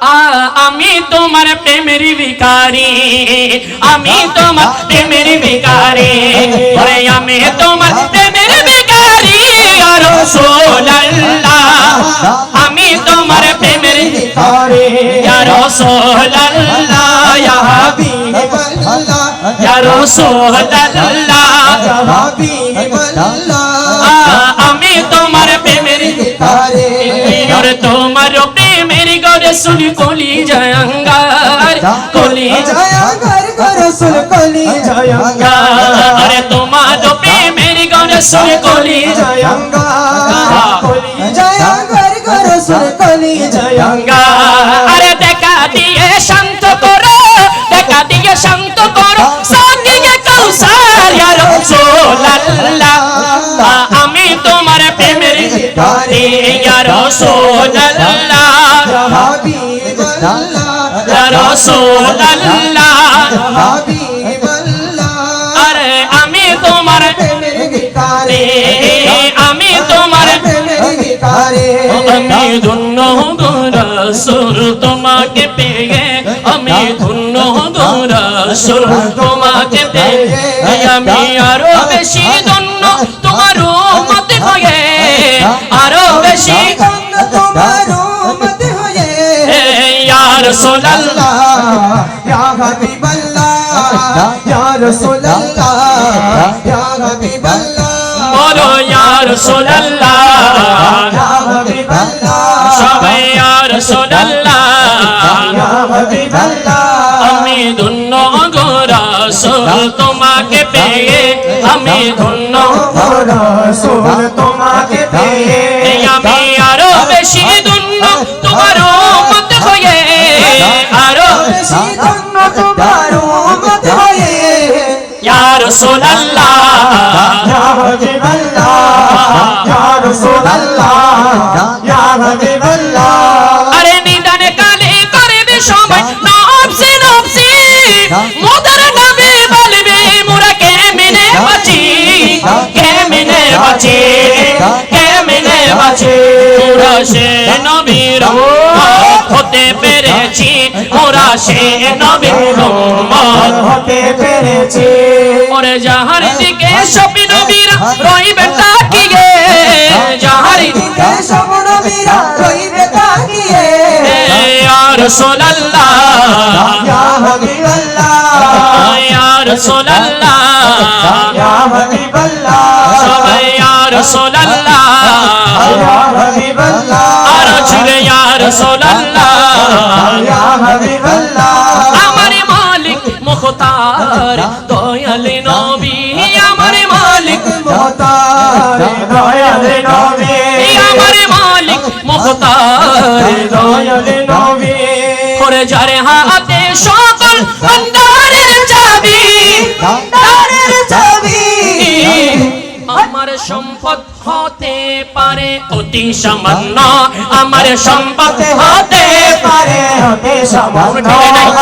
আমি তোমার প্রেমের ভিখারি, আমি তোমার প্রেমের ভিখারি, ওরে আমি তোমার প্রেমের ভিখারি ইয়া রাসূলুল্লাহ, আমি তোমার প্রেমের ভিখারি ইয়া রাসূলুল্লাহ, ইয়া হাবিবাল্লাহ, ইয়া রাসূলুল্লাহ, ইয়া হাবিবাল্লাহ, আমি তোমার প্রেমের ভিখারি, ওরে তোমার প্রেমের রসুল কলি জয়ঙ্গার, কলি জয়ঙ্গার রসুল কলি জয়ঙ্গার, আরে তোমার প্রেমের রসুল কলি জয়ঙ্গার, কলি জয়ঙ্গার রসুল কলি জয়ঙ্গার, আরে দেখা দিয়ে শান্ত করো, দেখা দিয়ে শান্ত করো সাকিয়ে কাউসার ইয়া রাসূলুল্লাহ, আমি তোমার প্রেমের ভিখারি ইয়া রাসূলুল্লাহ, ইয়া হাবিবাল্লাহ, ইয়া রাসূলুল্লাহ, ইয়া হাবিবাল্লাহ, আরে আমি তোমার প্রেমের ভিখারি, আমি তোমার প্রেমের ভিখারি, আমি ধন্য গো রাসূল তোমাকে পেয়ে, আমি ধন্য গো রাসূল তোমাকে পেয়ে, আমি আরো বেশি ধন্য তোমার উম্মত হয়ে, আরো বেশি ধন্য তোমার উম্মত হয়ে ইয়া রাসূলুল্লাহ, ইয়া হাবিবাল্লাহ, ইয়া রাসূলুল্লাহ, ইয়া হাবিবাল্লাহ, বলো ইয়া রাসূলুল্লাহ, ইয়া হাবিবাল্লাহ, সবাই ইয়া রাসূলুল্লাহ, ইয়া হাবিবাল্লাহ, আমি ধন্য গো রাসূল তোমাকে পেয়ে, আমি ধন্য গো রাসূল তোমাকে পেয়ে, আমি আরো বেশি ধন্য তোমার উম্মত হয়ে, আরো বেশি ধন্য তোমার উম্মত হয়ে ইয়া রাসূলুল্লাহ, ইয়া হাবিবাল্লাহ, ইয়া রাসূলুল্লাহ, ইয়া হাবিবাল্লাহ, আরে নিদানে কালে করবে সবাই নফসি নফসি, মোদের নবী বলবে মোরা কেমনে বাঁচি, কেমনে বাঁচি, কেমনে বাঁচি, মোরা সে নবীর উম্মত হতে পেরেছি, মোরা সে নবীর উম্মত হতে পেরেছি, ওরে যাহার দিকে সব নবীরা রইবে তাকিয়ে, যাহার দিকে সব নবীরা রইবে তাকিয়ে ইয়া রাসূলুল্লাহ, ইয়া হাবিবাল্লাহ, ইয়া রাসূলুল্লাহ, ইয়া হাবিবাল্লাহ, সবাই ইয়া রাসূলুল্লাহ, ইয়া হাবিবাল্লাহ, আর জুড়ে ইয়া রাসূলুল্লাহ, ইয়া হাবিবাল্লাহ, আমার মালিক মুখতার দয়াল নবী, আমার মালিক মুখতার দয়াল নবী, আমার মালিক মুখতার দয়াল নবী, করে যারে হাতে সকল ভান্ডারের চাবি, ভান্ডারের চাবি, আমার সম্পদ হতে পারে অতি সামান্য, আমার সম্পদ হতে পারে অতি সামান্য,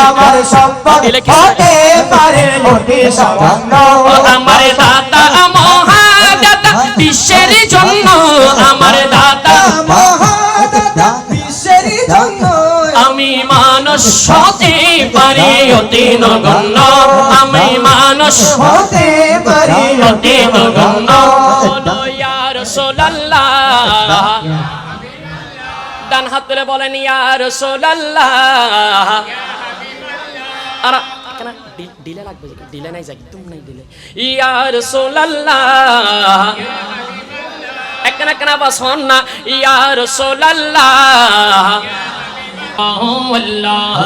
আমার সম্পদ হতে পারে অতি সামান্য, আমার দাতা মহাদাতা বিশ্বের জন্য, আমার দাতা মহাদাতা বিশ্বের জন্য, আমি মানুষ হতে পারি অতি নগণ্য, আমি মানুষ হতে পারি অতি নগণ্য, ইয়া রাসূলুল্লাহ, ডান হাত তুলে বলেন ইয়া রাসূলুল্লাহ, আর কেন ডিলে লাগবে, ডিলে নাই একদম নাই ডিলে, ইয়া রাসূলুল্লাহ, একনা কেন বাস হন না, ইয়া রাসূলুল্লাহ, আল্লাহ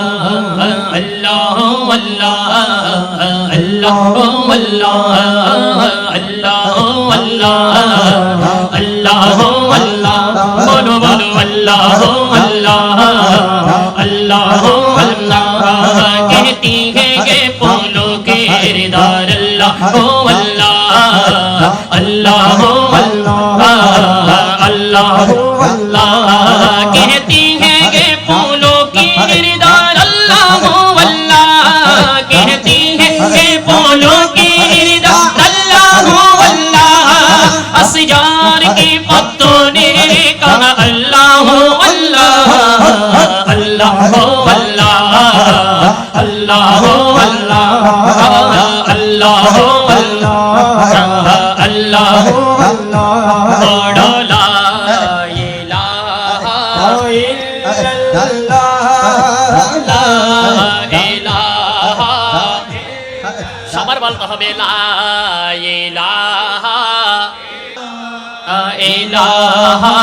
আল্লাহ আল্লাহ আল্লাহ আল্লাহ আল্লাহ আল্লাহ আল্লাহ, বলো বলো আল্লাহ আল্লাহ আল্লাহ আল্লাহ, कहती है ये फूलों के किरदार अल्लाह अल्लाह अल्लाह अल्लाह अल्लाह, कहती है ये फूलों की किरदार अल्लाह अल्लाह, कहती है ये फूलों की किरदार अल्लाह अल्लाह, असजार की पत्तों ने कहा अल्लाह अल्लाह अल्लाह अल्लाह अल्लाह अल्लाह अल्लाह पढ़ो ला इलाहा সবার বলতে হবে লা ইলাহা ইলাহা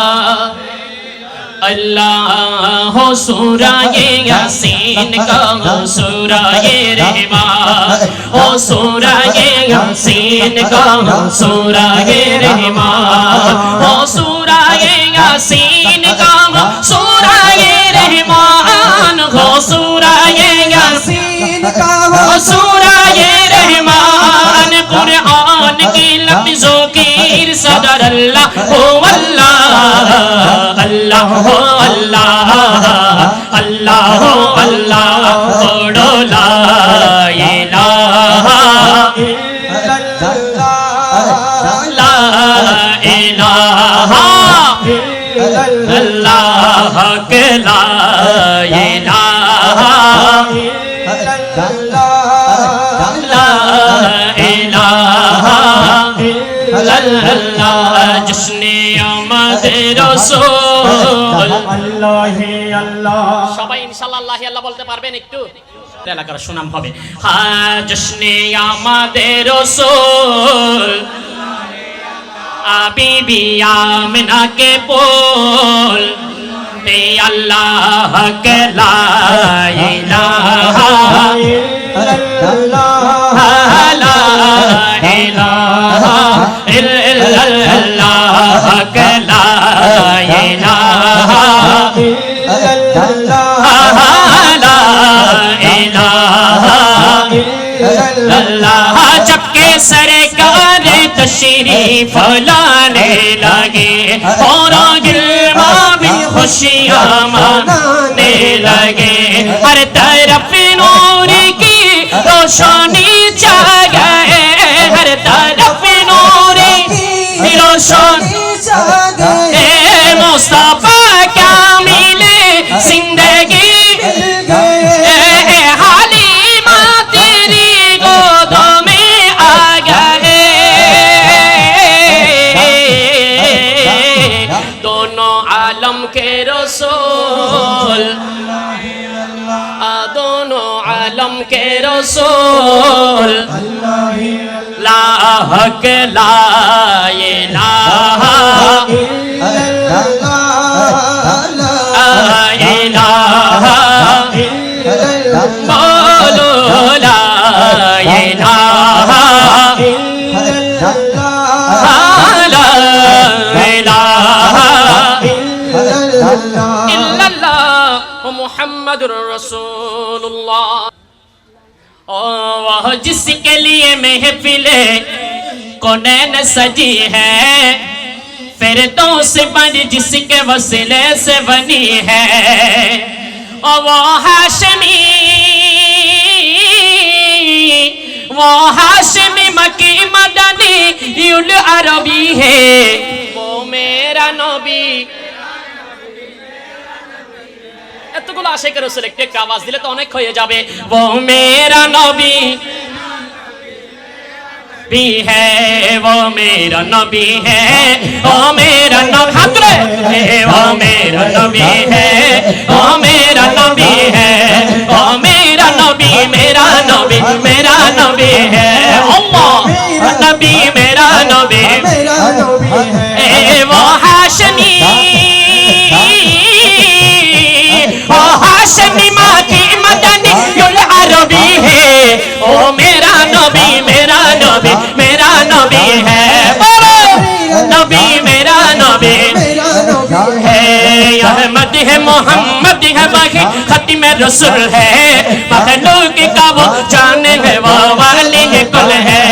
अल्लाह सूरा यासीन का सूरा रहमान ओ सूरा यासीन का सूरा रहमान ओ सूरा यासीन का सूरा रहमान हो सूरा यासीन का सूरा रहमान कुरान की लफ्जों की इरशाद अल्लाह हो अल्लाह अल्लाह हो अल्लाह अल्लाह हो अल्लाह पढ़ो ला इलाहा ला इलाहा अल्लाह के ला इलाहा ला इलाहा अल्लाह जिसने आमद रसूल अल्लाह अल्लाह সবাই ইনশাআল্লাহ আল্লাহ আল্লাহ বলতে পারবেন একটু এলাকার সুনাম হবে হ্যাঁ जिसने आमद रसूल बीबी आमिना के बोल हे अल्लाह के ला इलाहा इल्लल्लाह ला इलाहा इल्लल्लाह के ला इलाहा इल्लल्लाह ला इलाहा इल्लल्लाह जबकि सरकार तशरीफ लाने लगे और गिलवा भी खुशियां मानने लगे हर तरफ नूर की रोशनी छा गए हर तरफ नूर की रोशनी छा गए मुस्तफा क्या मिले जिंदगी हालिमा तेरी गोदों में आ गए दोनों आलम के रसूल दोनों आलम के रसूल ला हक ला इलाहा इलाहा बोलो ला इलाहा ला इलाहा इल्लल्लाह मुहम्मदुर रसूलुल्लाह वह जिसके लिए महफिले कौनैन सजी है फिरदौस बन जिसके वसीले से बनी है और वो हाशमी मकी मदनी युल अरबी है वो मेरा नबी এতগুলো আশিকের রাসূল একটু আওয়াজ দিলে তো অনেক হয়ে যাবে वो मेरा नबी भी है वो मेरा नबी है वो मेरा नबी हाथ रे वो मेरा नबी है वो मेरा नबी है वो मेरा नबी मेरा नबी मेरा नबी है अल्लाह नबी मेरा नबी है वो हाशमी वो हाशमी माकी मदनी युल अरबी है ओ मेरा नबी मेरा नबी मेरा नबी है बोलो नबी मेरा नबी है अहमद है मोहम्मद है बाकी खत्म रसूल है मखलूक का वो जाने में वो वाली कुल है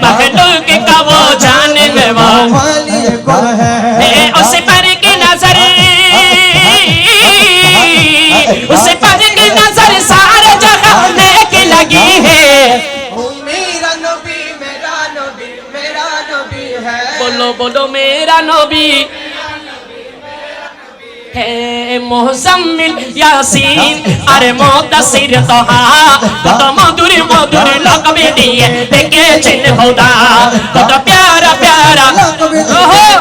मखलूक का वो जाने में वो वाली कुल है उसे पर की नजर उसे पर की नजर सारे जगह नेक लगी है बोलो बोलो मेरा नबी হে মুজাম্মিল ইয়াসিন আরে মুদাসসির তোহা কত মধুর মধুর লকবে দিয়ে ডেকেছেন খোদা কত প্যারা প্যারা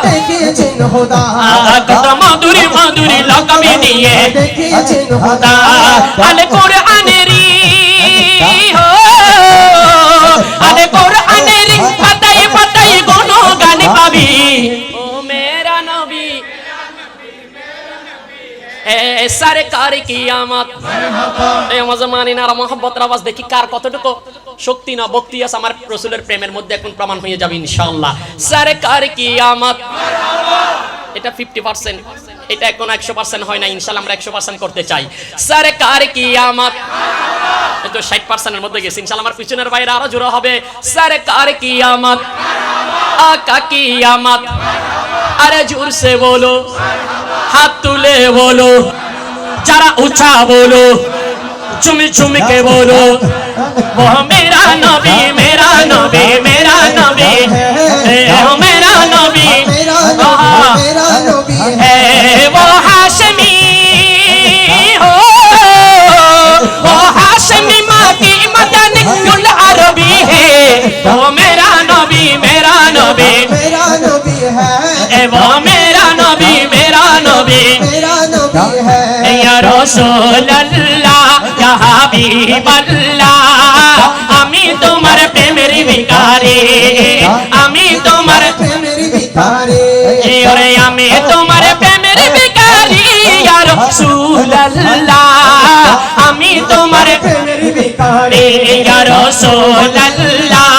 ডেকেছেন খোদা কত মধুর মধুর লকবে দিয়ে ডেকেছেন খোদা আলে কোরআনেরই আলে কোরআনেরই পাতায় পাতায় গুণগান পাবি ও মেরা নবী সরকার কিয়ামত এই আওয়াজ মানি না মোহাম্মতের আওয়াজ দেখি কার কতটুকু শক্তি না ভক্তি আছে আমার রাসূলের প্রেমের মধ্যে এখন প্রমাণ হয়ে যাবে ইনশাআল্লাহ সরকার কিয়ামত এটা 50% এটা এখন 100% হয় না ইনশাআল্লাহ আমরা 100% করতে চাই সরকার কিয়ামত এটা 60% এর মধ্যে গেছে ইনশাআল্লাহ আমার পিছনের বাইরে আরো জোরে হবে সরকার কিয়ামত আকা কিয়ামত আরে জোর সে বলো हाथ तुले बोलो जरा ऊंचा बोलो चुम चुम के बोलो वो मेरा नबी मेरा नबी मेरा नबी वो मेरा नबी है वो हाशमी हो वो हाशमी माँ की मदनी कुल अरबी है वो मेरा नबी मेरा नबी है वो मेरा नबी मेरा नबी है या रसूल अल्लाह या हबीब अल्लाह আমি তোমার প্রেমের ভিখারি আমি তোমার প্রেমের ভিখারি ওরে আমি তোমার প্রেমের ভিখারি ইয়া রাসূল আল্লাহ আমি তোমার প্রেমের ভিখারি ইয়া রাসূল আল্লাহ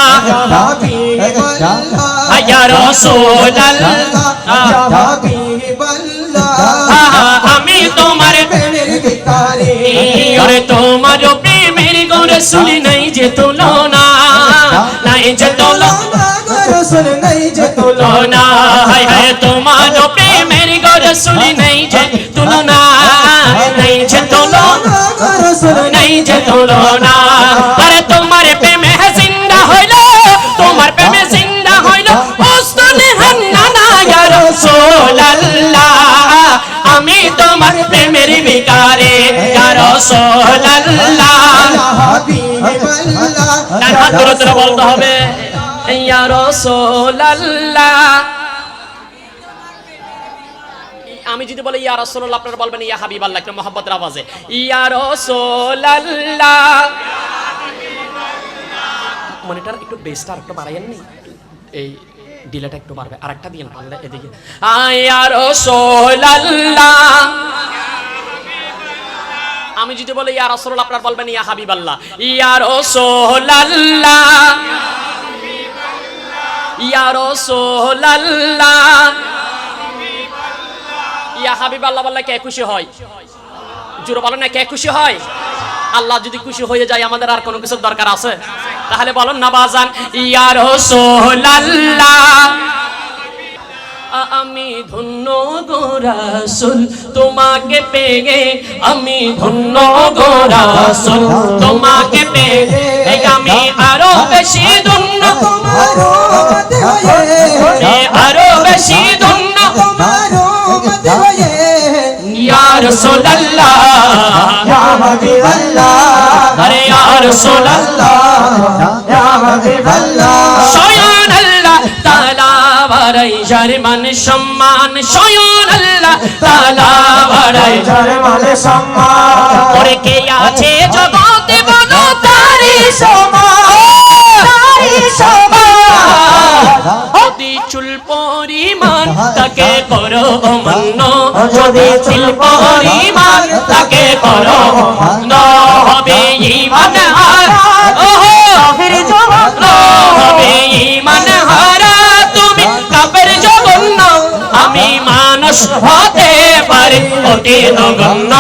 ইয়া রাসূল আল্লাহ আমি তোমার প্রেমের ভিখারি ওরে তোমার প্রেমের রাসূল নাই যে তুলনা নাই যে তুলনা রাসূল নাই যে তুলনা হায় হায় তোমার প্রেমের রাসূল নাই যে তুলনা নাই যে তুলনা রাসূল নাই যে তুলনা আরে তোমার প্রেমে জিন্দা হইলো তোমার প্রেমে জিন্দা হইলো উস্তানে হান্নানা ইয়া রাসূল আল্লাহ আমি তোমার প্রেমের ভিখারি ইয়া রাসূল আল্লাহ ডান হাত ধরে ধরে বলতে হবে ইয়া রাসূল আল্লাহ আমি যদি বলি ইয়া রাসূলুল্লাহ আপনারা বলবেন ইয়া হাবিবাল্লাহ একটু মহব্বতের আওয়াজে ইয়া রাসূলুল্লাহ মনিটর একটু বেসটা একটু বাড়াইয়েন নি এই ডিলেটা একটু বাড়বে আরেকটা দিন পারলে এদিকে ইয়া রাসূলুল্লাহ আমি যদি বলি ইয়া রাসূলুল্লাহ আপনারা বলবেন ইয়া হাবিবাল্লাহ ইয়া রাসূলুল্লাহ ইয়া রাসূলুল্লাহ ইয়া হাবিবাল্লাহ বললে কে খুশি হয় জোরে বলেন না কে খুশি হয় আল্লাহ যদি খুশি হয়ে যায় আমাদের আর কোনো কিছুর দরকার আছে তাহলে বলুন না বাজান ইয়া রাসূলুল্লাহ আমি ধন্য গো রাসূল তোমাকে পেয়ে আমি ধন্য গো রাসূল তোমাকে পেয়ে আমি আরো বেশি ধন্য আরো বেশি ধন্য ইয়া রাসূলুল্লাহ ইয়া হাবিবাল্লাহ আরে ইয়া রাসূলুল্লাহ ইয়া হাবিবাল্লাহ স্বয়ং আল্লাহ তাআলা বাড়াই যার মান সম্মান স্বয়ং আল্লাহ তাআলা বাড়াই যার মানে সম্মান ওরে কে আছে জগতে বলো তারি যদি চুল পরিমাণ তাকে করো মান্য যদি চুল পরিমাণ তাকে করো মান্য হবে ঈমান হারা হবে ঈমান হারা তুমি কাফের জঘন্য আমি মানুষ হতে পারি অতি নগণ্য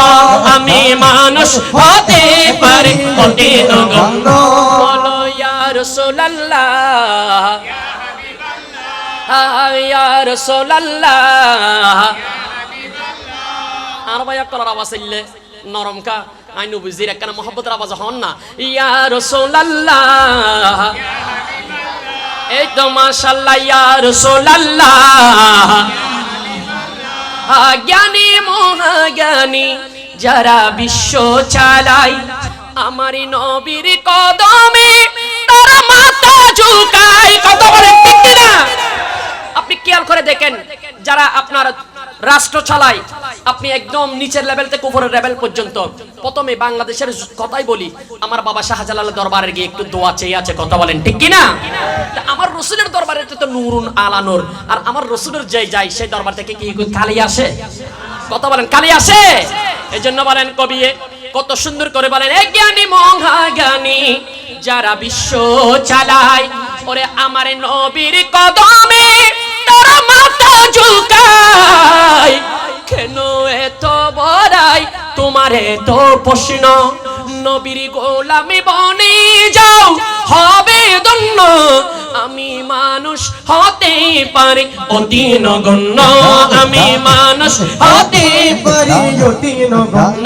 আমি মানুষ হতে পারি অতি নগণ্য বলো ইয়া রাসূলুল্লাহ ইয়া রাসূলুল্লাহ আর ভাই কলার আওয়াজ আইলে নরম কা আইনু বুঝির একখানা মহব্বতের আওয়াজ হন না ইয়া রাসূলুল্লাহ এই তো মাশাআল্লাহ ইয়া রাসূলুল্লাহ জ্ঞানী মহাজ্ঞানী যারা বিশ্ব চালায় আমারই নবীর কদমে তারা মাথা ঝুঁকায়। কত বলেন ঠিক না? আপনি খেয়াল করে দেখেন, যারা আপনার রাষ্ট্র চালায়, আপনি একদম নিচের লেভেল থেকে উপরের লেভেল পর্যন্ত, প্রথমে বাংলাদেশের কথাই বলি, আমার বাবা শাহজালালের দরবারে গিয়ে একটু দোয়া চেয়ে আছে। কথা বলেন ঠিক কিনা? আমার রসুলের দরবারে তো নূরুন আলা নূর, আর আমার রসুলের যে যায় সেই দরবার থেকে কি কালি আসে? কথা বলেন কালি আসে? এই জন্য বলেন কবি কত সুন্দর করে বলেন, এ জ্ঞানী মহাজ্ঞানী যারা বিশ্ব চালায় ওরে আমার নবীর কদমে তারা মাথা ঝুঁকায়। কেন এত বড়াই তোমার এত প্রশ্ন, নবীর গোলামি বনে যাও হবে ধন্য। আমি মানুষ হতে পারি অতি নগণ্য, আমি মানুষ হতে পারি অতি নগণ্য,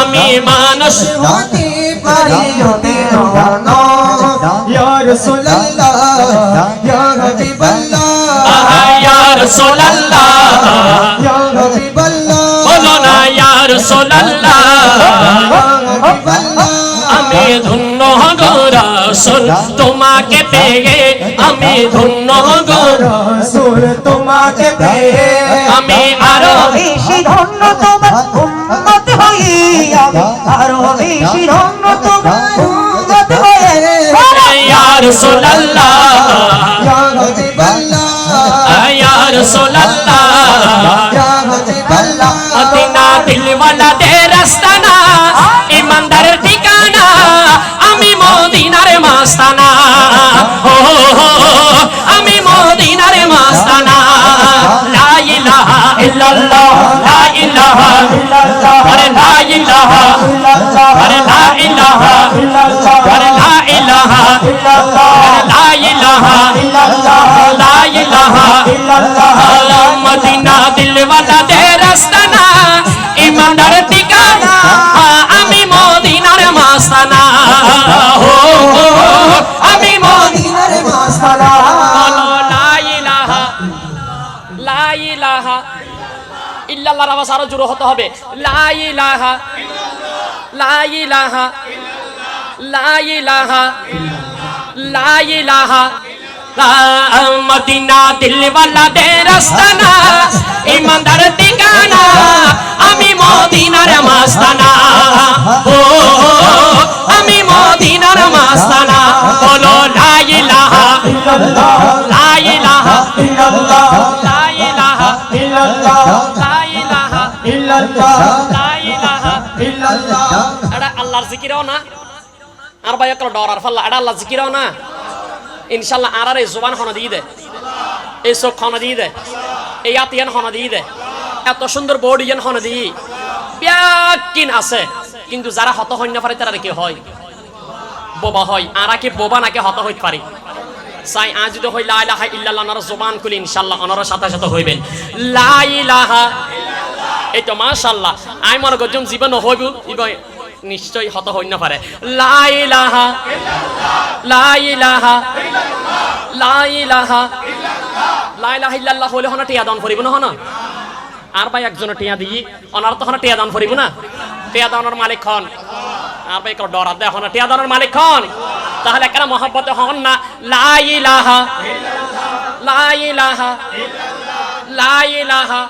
আমি মানুষ হতে পারি অতি নগণ্য। ইয়া রাসূলুল্লাহ ইয়া হাবিবাল্লাহ, ইয়া রাসূলুল্লাহ ইয়া হাবিবাল্লাহ, বলো না ইয়া রাসূলুল্লাহ। হাবিবাল্লাহ, আমি ধন্য গো রাসূল তোমাকে পেয়ে, আমি ধন্য গো রাসূল তোমাকে পেয়ে, আমি আরো বেশি ধন্য তোমার উম্মত হয়ে, আমি আরো বেশি ধন্য তোমার উম্মত হয়ে। ইয়া রাসূলুল্লাহ ইয়া হাবিবাল্লাহ, ইয়া রাসূলুল্লাহ। ইয়া হাবিবাল্লাহ, মদিনা দিলওয়ালা দের আস্তানা, ইমানদারের ঠিকানা, আমি মদিনার মাস্তানা। ও আমি মদিনার মাস্তানা। লা ইলাহা ইল্লাল্লাহ, লা ইলাহা ইল্লাল্লাহ, আরে লা ইলাহা ইল্লাল্লাহ, আরে লা ইলাহা ইল্লাল্লাহ, আরে লা ইলাহা ইল্লাল্লাহ, লা ইলাহা ইল্লাল্লাহ, লা ইলাহা ইল্লাল্লাহ। মদিনা দিলওয়ালা দের আস্তানা, ইমানদার ঠিকানা, আমি মদিনার মাস্তানা। আমি মদিনার মাস্তানা। লা ইলাহা লা ইলাহা ইল্লাল্লাহর আওয়াজ আরো জোরে হতে হবে। লা ইলাহা লা ইলাহা লা ইলাহা লা ইলাহা। মদিনা দিলওয়ালা দের আস্তানা, ইমানদার ঠিকানা, আমি মদিনার মাস্তানা। ও আমি মদিনার মাস্তানা। বলো লা ইলাহা ইল্লাল্লাহ, লা ইলাহা ইল্লাল্লাহ, লা ইলাহা ইল্লাল্লাহ, লা ইলাহা ইল্লাল্লাহ, লা ইলাহা ইল্লাল্লাহ। এটা আল্লাহর জিকিরও না, আর ভাই একটা ডরার ফাল্লা, এটা আল্লাহর জিকিরও না। ইনশাআল্লাহ আর এই জবান খানা দিয়ে দেয়, এই চোখ খানা দিয়ে দেয়, এই আতিয়ান খানা দিয়ে দেয়, এত সুন্দর বডি ইয়ান খানা দিয়ে ব্যাকিন আছে। কিন্তু যারা হত হই না পারে তারা কি হয়? বোবা হয়। আরা কি বোবা নাকি হত হইতে পারি? চাই আজ যদি হই লা ইলাহা ইল্লাল্লাহ, ওনারা জবান খুলি ইনশাআল্লাহ ওনারা সাথে সাথে হইবেন লা ইলাহা। এই তো মাশাআল্লাহ, আই মনে করছুম জীবন হইব নিশ্চয়ই হত হই না পারে। লা ইলাহা লা ইলাহা লা ইলাহা লা ইলাহা ইল্লাল্লাহ হলে হনা টিয়া দান করিব না হনা। আর ভাই একজনের টিয়া দিই, ওনার তো হনা টিয়া দান করিব না। টিয়া দানের মালিক হন। আর ভাই কেউ ডরাত দেয় হনা টিয়া দানের মালিক হন। তাহলে কেন মহব্বতে হন না? লা ইলাহা লা ইলাহা লা ইলাহা